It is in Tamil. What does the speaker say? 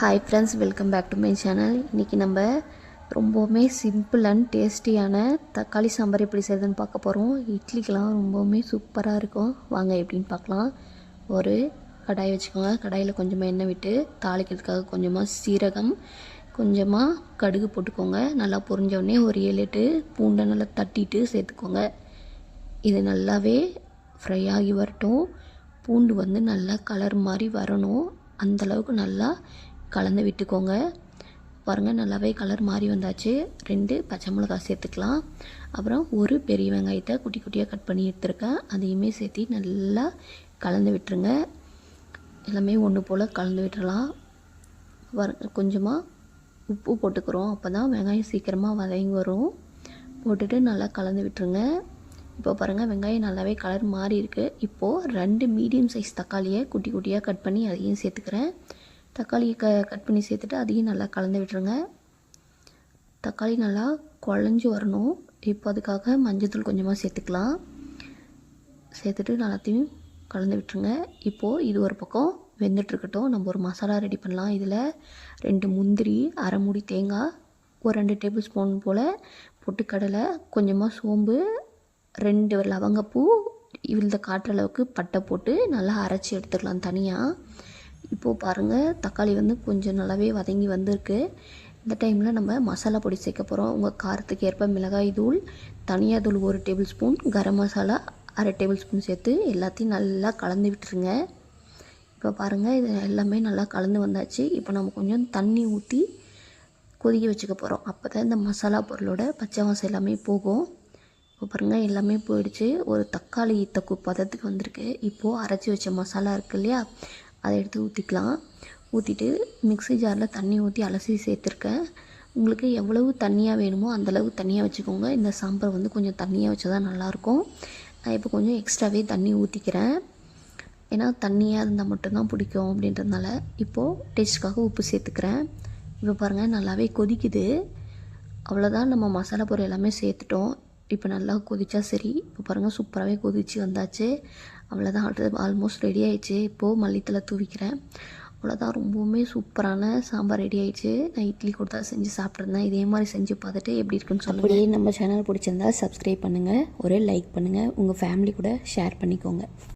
Hi friends, welcome back to my channel. இன்றைக்கி நம்ம ரொம்பவுமே சிம்பிள் அண்ட் டேஸ்டியான தக்காளி சாம்பார் எப்படி செய்யுதுன்னு பார்க்க போகிறோம். இட்லிக்கெலாம் ரொம்பவுமே சூப்பராக இருக்கும். வாங்க எப்படின்னு பார்க்கலாம். ஒரு கடாய் வச்சுக்கோங்க. கடாயில் கொஞ்சமாக எண்ணெய் விட்டு தாளிக்கிறதுக்காக கொஞ்சமாக சீரகம், கொஞ்சமாக கடுகு போட்டுக்கோங்க. நல்லா பொரிஞ்சோடனே ஒரு 7-8 பூண்டை நல்லா தட்டிட்டு சேர்த்துக்கோங்க. இது நல்லாவே ஃப்ரை ஆகி வரட்டும். பூண்டு நல்லா கலர் மாதிரி வரணும். அந்தளவுக்கு நல்லா கலந்து விட்டுக்கோங்க. பாருங்கள், நல்லாவே கலர் மாறி வந்தாச்சு. 2 பச்சை மிளகாய் சேர்த்துக்கலாம். அப்புறம் ஒரு பெரிய வெங்காயத்தை குட்டி குட்டியாக கட் பண்ணி எடுத்துருக்கேன். அதையுமே சேர்த்து நல்லா கலந்து விட்டுருங்க. எல்லாமே ஒன்று போல் கலந்து விட்டுறலாம். கொஞ்சமாக உப்பு போட்டுக்கிறோம். அப்போ தான் வெங்காயம் சீக்கிரமாக வதங்கி வரும். போட்டுட்டு நல்லா கலந்து விட்டுருங்க. இப்போ பாருங்கள், வெங்காயம் நல்லாவே கலர் மாறி இருக்குது. இப்போது 2 மீடியம் சைஸ் தக்காளியை குட்டி குட்டியாக கட் பண்ணி அதையும் சேர்த்துக்கிறேன். தக்காளியை கட் பண்ணி சேர்த்துட்டு அதையும் நல்லா கலந்து விட்டுருங்க. தக்காளி நல்லா குழஞ்சி வரணும். இப்போ அதுக்காக மஞ்சள்தூள் கொஞ்சமாக சேர்த்துக்கலாம். சேர்த்துட்டு நல்லாத்தையும் கலந்து விட்டுருங்க. இப்போது இது ஒரு பக்கம் வெந்துட்டுருக்கட்டும். நம்ம ஒரு மசாலா ரெடி பண்ணலாம். இதில் 2 முந்திரி, அரை மூடி தேங்காய், ஒரு 2 டேபிள் ஸ்பூன் போல் பொட்டுக்கடலை, கொஞ்சமாக சோம்பு, 2 லவங்கப்பூ, இதில் காட்டுற அளவுக்கு பட்டை போட்டு நல்லா அரைச்சி எடுத்துக்கலாம் தனியாக. இப்போது பாருங்கள், தக்காளி கொஞ்சம் நல்லாவே வதங்கி வந்திருக்கு. இந்த டைமில் நம்ம மசாலா பொடி சேர்க்க போகிறோம். உங்கள் காரத்துக்கு ஏற்ப மிளகாய் தூள், தனியா தூள் 1 டேபிள் ஸ்பூன், கரம் மசாலா அரை டேபிள் ஸ்பூன் சேர்த்து எல்லாத்தையும் நல்லா கலந்து விட்டுருங்க. இப்போ பாருங்கள், இது எல்லாமே நல்லா கலந்து வந்தாச்சு. இப்போ நம்ம கொஞ்சம் தண்ணி ஊற்றி கொதிக்க வச்சுக்க போகிறோம். அப்போ தான் இந்த மசாலா பொருளோட பச்சை வாசம் எல்லாமே போகும். இப்போ பாருங்கள், எல்லாமே போயிடுச்சு. ஒரு தக்காளி தொக்கு பதத்துக்கு வந்திருக்கு. இப்போது அரைச்சி வச்ச மசாலா இருக்குது இல்லையா, அதை எடுத்து ஊற்றிக்கலாம். ஊற்றிட்டு மிக்ஸி ஜாரில் தண்ணி ஊற்றி அலசி சேர்த்துருக்கேன். உங்களுக்கு எவ்வளவு தண்ணியாக வேணுமோ அந்தளவு தண்ணியாக வச்சுக்கோங்க. இந்த சாம்பார் கொஞ்சம் தண்ணியாக வச்சா தான் நல்லாயிருக்கும். நான் இப்போ கொஞ்சம் எக்ஸ்ட்ராவே தண்ணி ஊற்றிக்கிறேன். ஏன்னா தண்ணியாக இருந்தால் மட்டும்தான் பிடிக்கும் அப்படின்றதுனால. இப்போது டேஸ்ட்டுக்காக உப்பு சேர்த்துக்கிறேன். இப்போ பாருங்கள், நல்லாவே கொதிக்குது. அவ்வளோதான், நம்ம மசாலா பொருள் எல்லாமே சேர்த்துட்டோம். இப்போ நல்லா கொதிச்சா சரி. இப்போ பாருங்கள், சூப்பராகவே கொதிச்சு வந்தாச்சு. அவ்வளோதான், ஆல்மோஸ்ட் ரெடி ஆகிடுச்சு. இப்போது மல்லித்தலை தூவிக்கிறேன். அவ்வளோதான், ரொம்பவுமே சூப்பரான சாம்பார் ரெடி ஆகிடுச்சு. நான் இட்லி கொடுத்தா செஞ்சு சாப்பிட்ருந்தேன். இதே மாதிரி செஞ்சு பார்த்துட்டு எப்படி இருக்குன்னு சொல்லுங்கள். அப்படியே நம்ம சேனல் பிடிச்சிருந்தா சப்ஸ்கிரைப் பண்ணுங்கள், ஒரு லைக் பண்ணுங்கள், உங்கள் ஃபேமிலி கூட ஷேர் பண்ணிக்கோங்க.